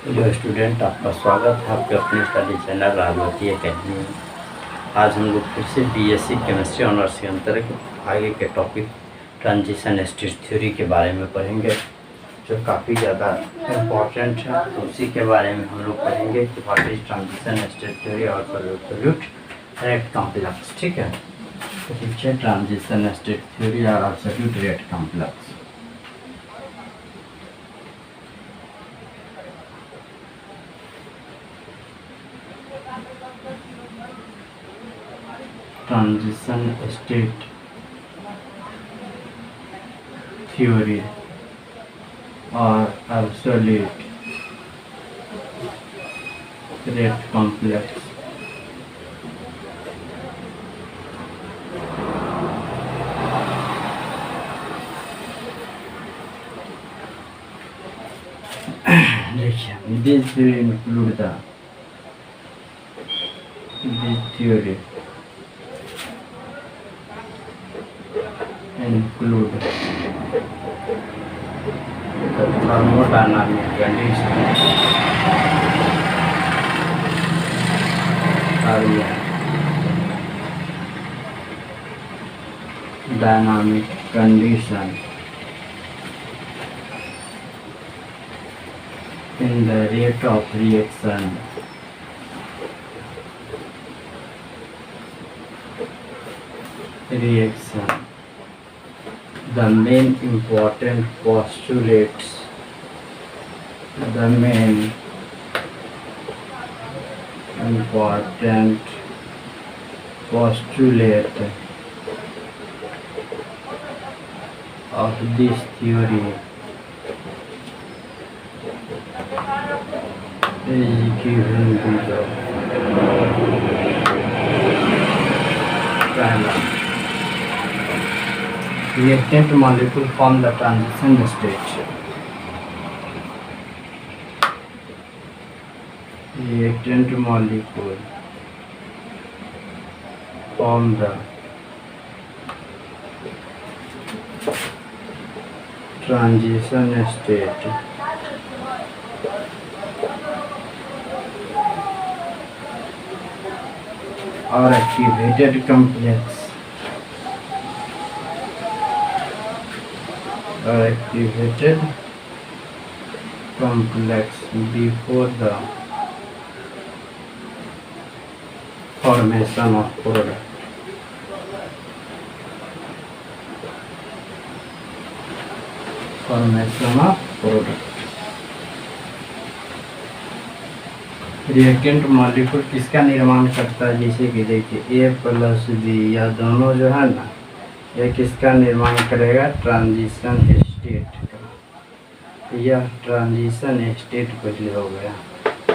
Hello student, आपका स्वागत है आपके अपने स्टडी चैनल राजवती एकेडमी में। आज हम लोग फिर से बीएससी केमिस्ट्री ऑनर्स के अंतर्गत आगे के टॉपिक ट्रांजिशन स्टेट थ्योरी के बारे में पढ़ेंगे, जो काफ़ी ज़्यादा इम्पोर्टेंट है। तो उसी के बारे में हम लोग पढ़ेंगे कि what is transition state theory और सोल्यूट रेट कॉम्प्लेक्स। ठीक है, तो ठीक है, ट्रांजिशन स्टेट थ्योरी और solute rate complex. Transition state theory और एब्सोल्यूट रेट कॉम्प्लेक्स देखिए, this will include the this theory include the thermodynamic conditions, dynamic condition in the rate of reaction the main important postulates of this theory is given below. Reactant molecule form the transition state. Reactant molecule form the transition state. Or activated complex before the formation of product. Reactant molecule किसका निर्माण करता है? जैसे कि देखिए A plus B, या दोनों जो है ना, ये किसका निर्माण करेगा? ट्रांजिशन स्टेट का। यह ट्रांजिशन स्टेट पहले हो गया,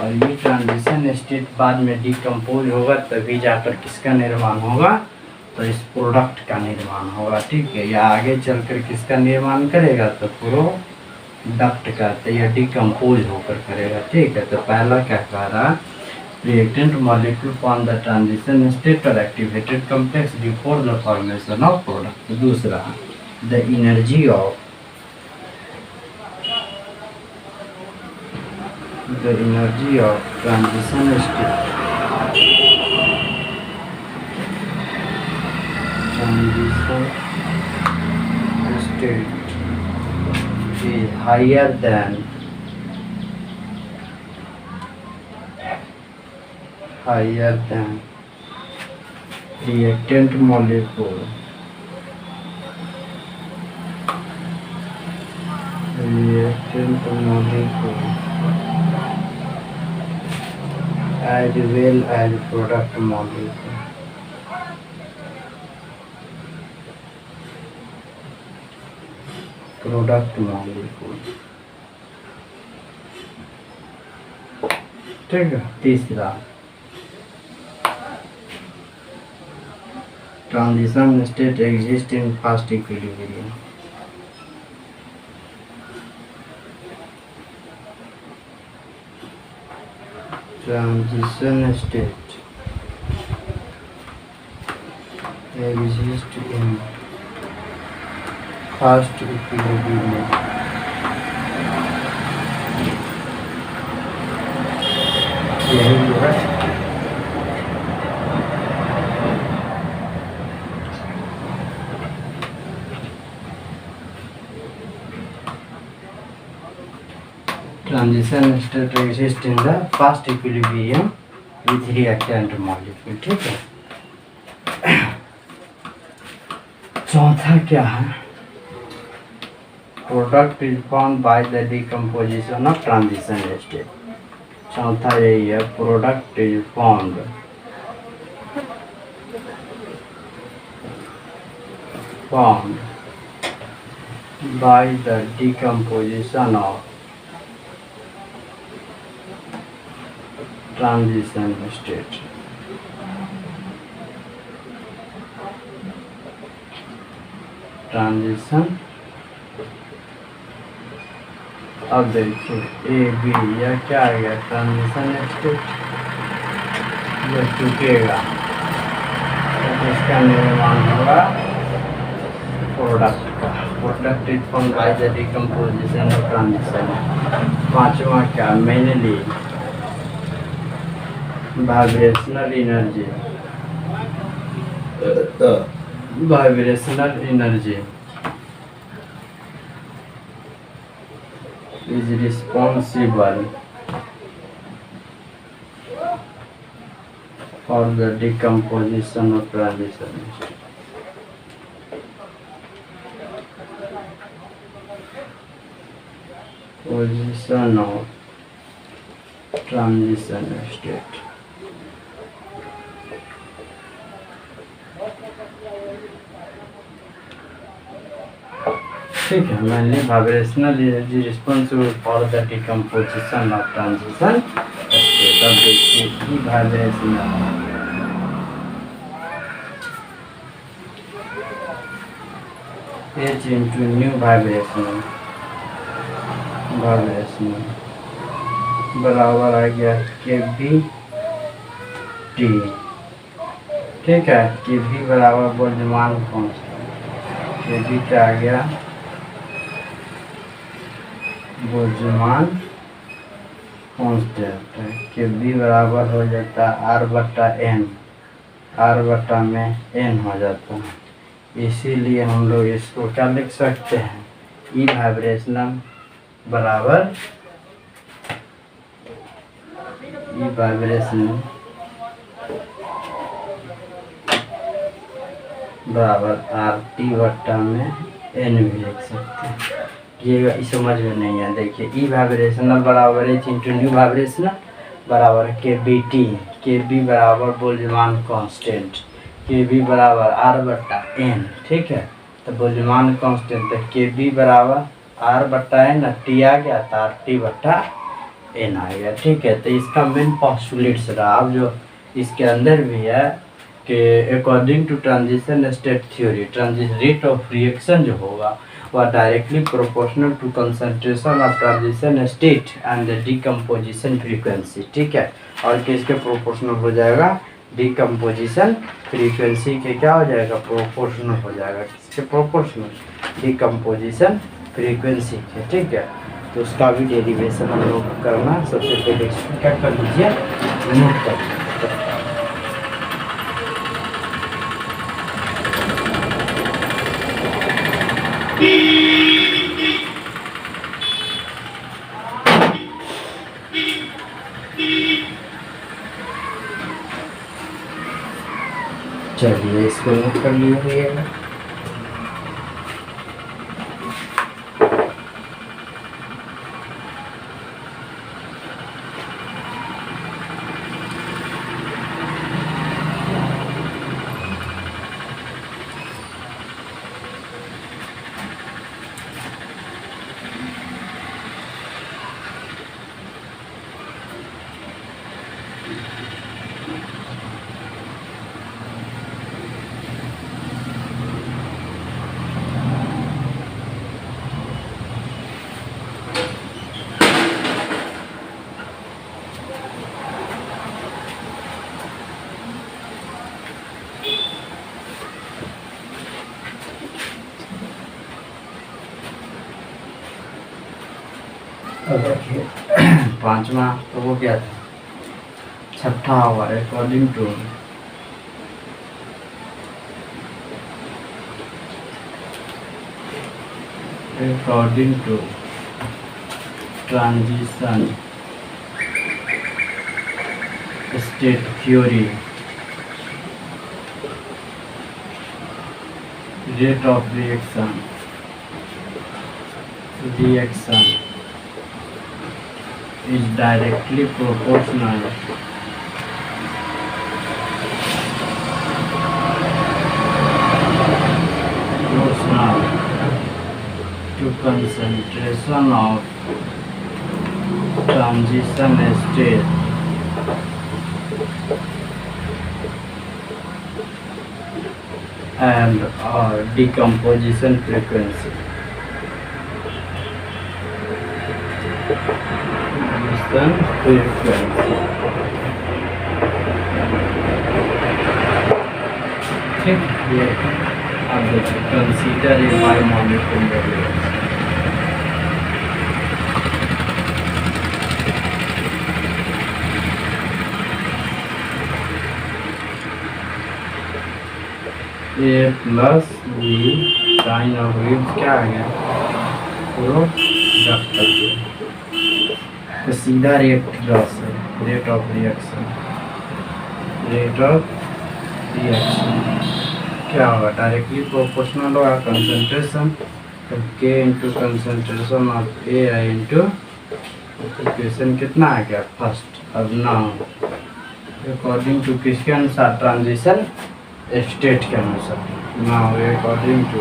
और ये ट्रांजिशन स्टेट बाद में डिकम्पोज होगा, तभी जाकर किसका निर्माण होगा? तो इस प्रोडक्ट का निर्माण होगा। ठीक है, या आगे चलकर किसका निर्माण करेगा? तो प्रोडक्ट का। तो यह डिकम्पोज होकर करेगा। ठीक है, तो पहला क्या कह रहा है? reactant molecule form the transition state or activated complex before the formation of product. दूसरा, the energy of transition state is higher than reactant molecule as well as product molecule. ठीक है। तीसरा, transition state exists in fast equilibrium. Transition state exists in fast equilibrium यही जो है transition state exist in the fast equilibrium with reactant molecule. ठीक है, चौथा क्या है, product is form by the decomposition of transition state. चौथा यही है, product is formed by the decomposition of transition state. Transition, अब देखिए ए बी या क्या आ गया, ट्रांजिशन स्टेट जब चुकेगा तो इसका निर्माण होगा प्रोडक्ट का। Product is formed by the decomposition of transition. पांचवा क्या, mainly vibrational energy, vibrational energy is responsible for the decomposition of transition state. Position of transition state. ठीक है, मैंने vibrational energy responsible for the decomposition of transition state. अब देखिए E vibrational H into nu vibrational बराबर आ गया के B T. ठीक है, के बी बराबर बोल्ट्जमान कांस्टेंट, के बी क्या आ गया, बोल्ट्जमान कांस्टेंट है। के बी बराबर हो जाता है आर बट्टा एन, आर बट्टा में एन हो जाता है। इसीलिए हम लोग इसको क्या लिख सकते हैं, ई वाइब्रेशनल बराबर ई वाइब्रेशनल बराबर आर टी बट्टा में एन भी लिख सकते हैं। ये समझ में नहीं है, देखिए ई वाइब्रेशनल बराबर एच इंटू न्यू वाइब्रेशनल बराबर के बी टी, के बी बराबर बोल्ट्जमान कांस्टेंट, के बी बराबर आर बट्टा एन। ठीक है, तो बोल्ट्जमान कांस्टेंट तो के बी बराबर आर बट्टा एन, टी आ गया तो आर टी बट्टा एन आ गया। ठीक है, तो इसका मेन पोस्टुलेट्स रहा। अब जो इसके अंदर भी है कि according to transition state theory, transition rate of reaction जो होगा वह directly proportional to concentration of transition state and the decomposition frequency. ठीक है, और किसके प्रोपोर्शनल हो जाएगा, डिकम्पोजिशन फ्रीक्वेंसी के क्या हो जाएगा, प्रोपोर्शनल हो जाएगा। किसके प्रोपोर्शनल, डिकम्पोजिशन फ्रीक्वेंसी के। ठीक है, तो उसका भी डेरिवेशन हम लोग करना, सबसे पहले इसको क्या कर लीजिए, नोट कर लीजिए। चलिए इसको नोट कर लीजिए। देखिए पांचवा तो वो क्या था, छठा होगा according to transition state theory, rate of reaction is directly proportional to concentration of transition state and decomposition frequency. ठीक, ये अब consider a bimolecular reaction. A plus B sign of waves क्या आ गया प्रोडक्ट, तो सीधा रेट लॉस है, rate of reaction क्या होगा डायरेक्टली प्रोपोर्शनल होगा कंसंट्रेशन, तो K into concentration of A into equation कितना आ गया फर्स्ट। अब नाउ अकॉर्डिंग टू किसके अनुसार ट्रांजिशन स्टेट के अनुसार, now according to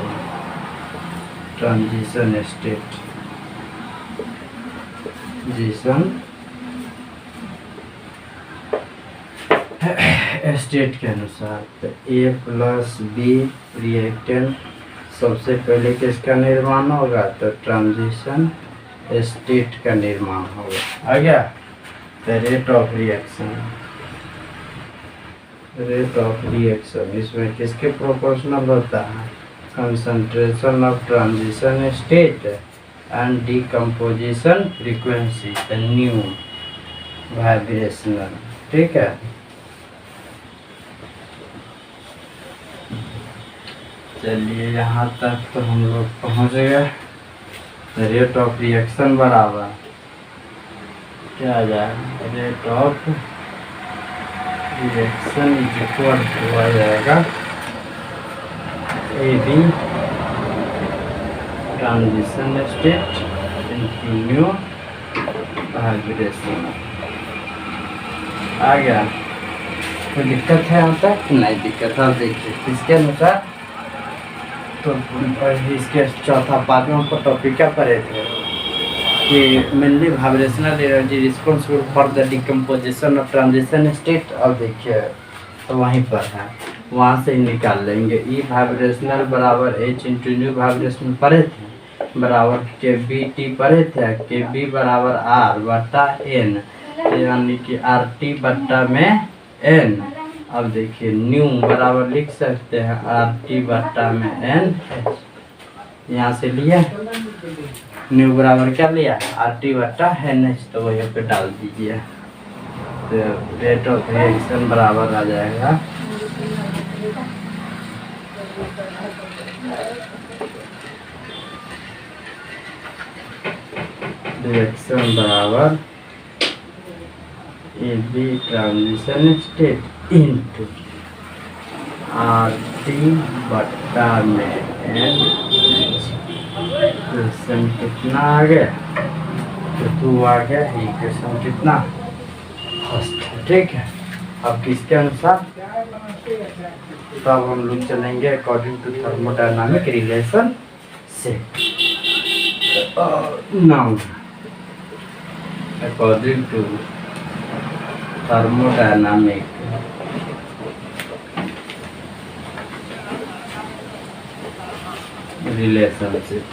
transition state के अनुसार, तो ए प्लस बी रिएक्टेंट सबसे पहले किसका निर्माण होगा, तो ट्रांजिशन स्टेट का निर्माण होगा। आ गया, तो रेट ऑफ रिएक्शन इसमें किसके प्रोपोर्शनल होता है, concentration of transition state and decomposition frequency new vibrational. ठीक है, चलिए यहाँ तक तो हम लोग पहुँच गए। रेट ऑफ रिएक्शन बराबर क्या आ जाएगा, rate of reaction is equal to आ जाएगा A B transition state into new vibration. आ गया, कोई दिक्कत है यहाँ तक? नहीं दिक्कत है। देखिए इसके अनुसार तो इसके चौथा पार्ट में हमको टॉपिक क्या पढ़े थे कि mainly vibrational energy responsible for the decomposition of transition state. अब देखिए तो वहीं पर है, वहाँ से ही निकाल लेंगे। ई वाइब्रेशनल बराबर एच इंटू न्यू वाइब्रेशनल पढ़े थे, बराबर के बी टी पढ़े थे, के बी बराबर आर बटा एन, यानी कि आर टी बट्टा में एन। अब देखिए न्यू बराबर लिख सकते हैं आर टी बट्टा में एन, यहाँ से लिया न्यू बराबर क्या लिया आर टी बट्टा एन एच, तो वही पे डाल दीजिए, तो रेट ऑफ रिएक्शन बराबर आ जाएगा रिएक्शन बराबर A B transition state into R T बट्टा में एन। क्वेश्चन कितना आ गया, तो 2 आ गया, इक्वेशन कितना फर्स्ट। ठीक है, अब किसके अनुसार, तब हम लोग चलेंगे अकॉर्डिंग टू थर्मोडायनामिक रिलेशन से। Now according to thermodynamic relationship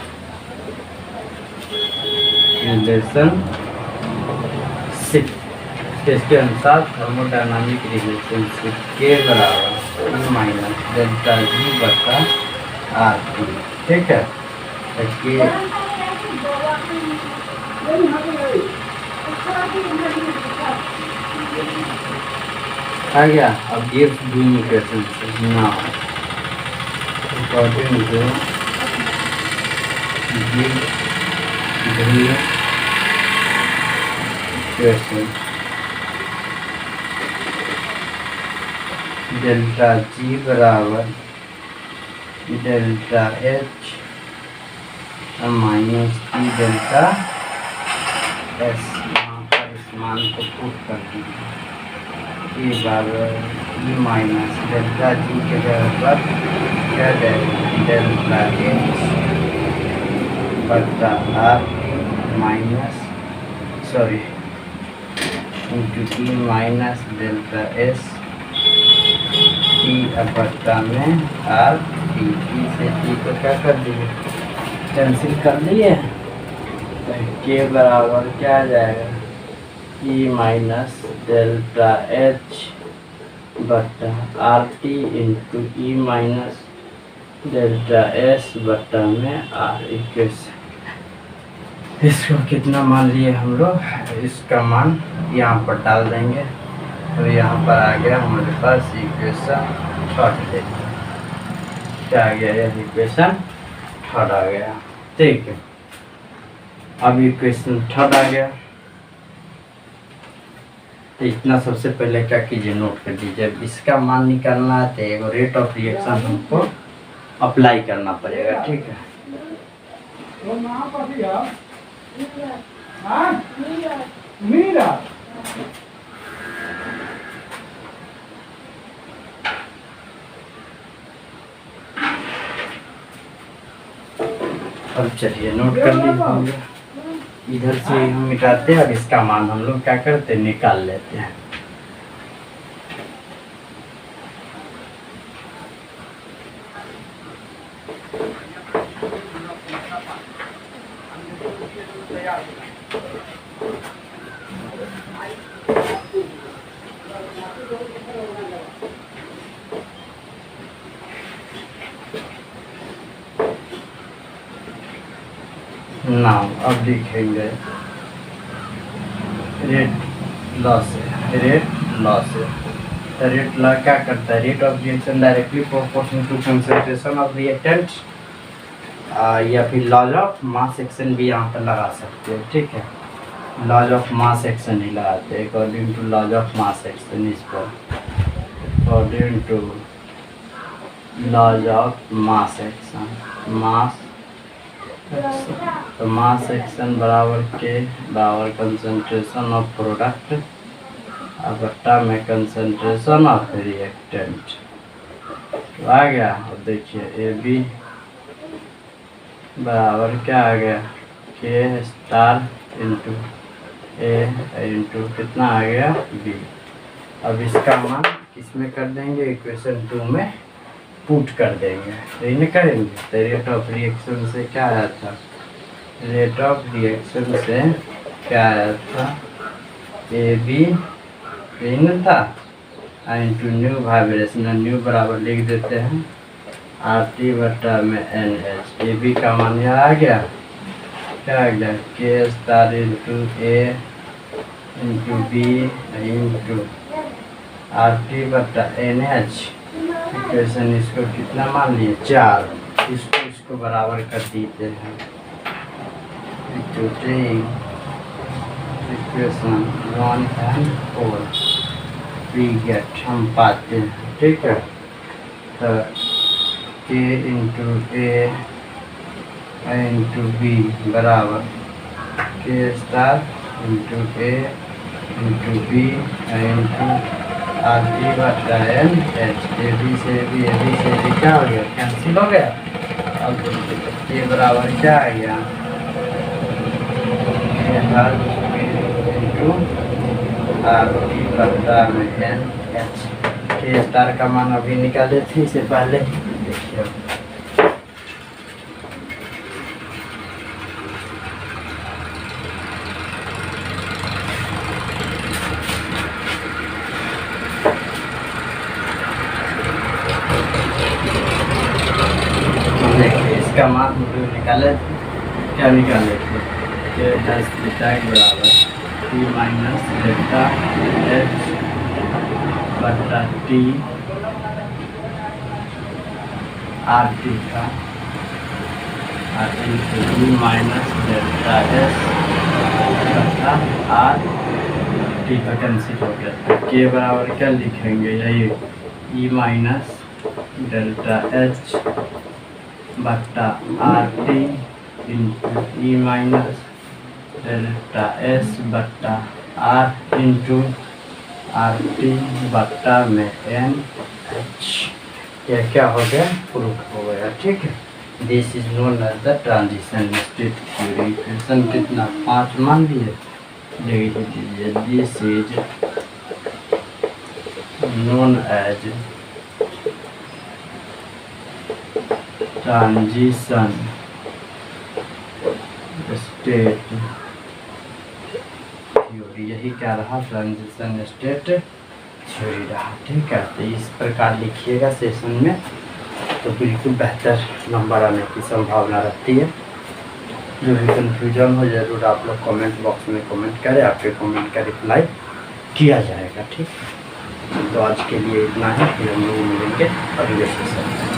इसके अनुसार थर्मोडायनामिक रिलेशनशिप के बराबर माइनस डेल्टा जी बटा आर टी। ठीक है, आ गया। अब गिव्स डूइंग इक्वेशन से नाउ अकॉर्डिंग टू गिव डूइंग इक्वेशन डेल्टा जी बराबर delta H minus T delta S. यहाँ पर इस मान को पुट कर दीजिए। ये बराबर ई माइनस डेल्टा जी के जगह पर क्या जाएगा डेल्टा एच बटा R minus sorry into E minus delta S T बटा में आर टी से टी को क्या कर दिए कैंसिल कर दिए। तो के बराबर क्या आ जाएगा ई माइनस डेल्टा एच बटा R T into E minus delta S बटा में आर इक्वेशन। इसको कितना मान लिए हम लोग, इसका मान यहाँ पर डाल देंगे। तो यहाँ पर आ गया हमारे पास इक्वेशन थर्ड। क्या आ गया, यह इक्वेशन थर्ड आ गया। ठीक है, अब इक्वेशन थर्ड आ गया। तो इतना सबसे पहले क्या कीजिए नोट कर दीजिए। अब इसका मान निकालना है तो एक रेट ऑफ रिएक्शन हमको अप्लाई करना पड़ेगा। ठीक है, अब चलिए नोट कर लीजिए। इधर से हम मिटाते हैं और इसका मान हम लोग क्या करते हैं निकाल लेते हैं। नाउ अब लिखेंगे रेट लॉस है। रेट लॉ क्या करता है, rate of reaction directly proportional to concentration of reactant, या फिर लॉज ऑफ मास एक्शन भी यहाँ पर लगा सकते हैं। ठीक है, लॉज ऑफ मास एक्शन ही लगाते हैं according to laws of mass action. इस पर according to laws of mass action तो मास एक्शन बराबर के बराबर कंसंट्रेशन ऑफ प्रोडक्ट बट्टा में कंसंट्रेशन ऑफ रिएक्टेंट। तो आ गया। अब देखिए ए बी बराबर क्या आ गया K star into A into कितना आ गया बी। अब इसका मान किस में कर देंगे, इक्वेशन 2 में पुट कर देंगे। तो इन्हें करेंगे तो रेट ऑफ रिएक्शन से क्या आया था, रेट ऑफ रिएक्शन से क्या आया था ए बी इन था इंटू न्यू वाइब्रेशन। न्यू बराबर लिख देते हैं आर टी बटा में एन एच। ए बी का मान यहाँ आ गया, क्या आ गया K star into A into B into R T बटा एन एच। इक्वेशन इसको कितना मान लिए 4। इसको बराबर कर देते हैं इक्वेशन 1 एंड 4 वी गेट हम पाते हैं। ठीक है, तो K into A into B बराबर K star into A into B into R T बटा एन एच। ए बी से भी क्या हो गया कैंसिल हो गया। अब ये बराबर क्या आ गया इंटू आर टी बटा में एन एच। के स्टार का मान अभी निकाले थे इससे पहले। देखिए इसका मान हम लोग निकाले थे, क्या निकाले थे के दस थीटा के बराबर टी माइनस डेल्टा एच बटा टी आर टी का ई माइनस डेल्टा एस बटा आर टी का कैंसिल हो गया। तो के बराबर क्या लिखेंगे, यही ई माइनस डेल्टा एच बटा R T into E minus delta S बटा आर इंटू आर टी बटा में एन एच। यह क्या हो गया, प्रूफ हो गया। ठीक है, this is known as the transition state theory. Equation कितना 5 मान लिए, लिख दीजिए this is known as transition state theory. यही क्या रहा, ट्रांजिशन स्टेट थ्योरी रहा। ठीक है, तो इस प्रकार लिखिएगा सेशन में, तो बिल्कुल बेहतर नंबर आने की संभावना रहती है। जो भी कन्फ्यूजन हो जरूर आप लोग कमेंट बॉक्स में कमेंट करें, आपके कमेंट का रिप्लाई किया जाएगा। ठीक है, तो आज के लिए इतना है, फिर हम लोग मिलेंगे अगले सेशन में।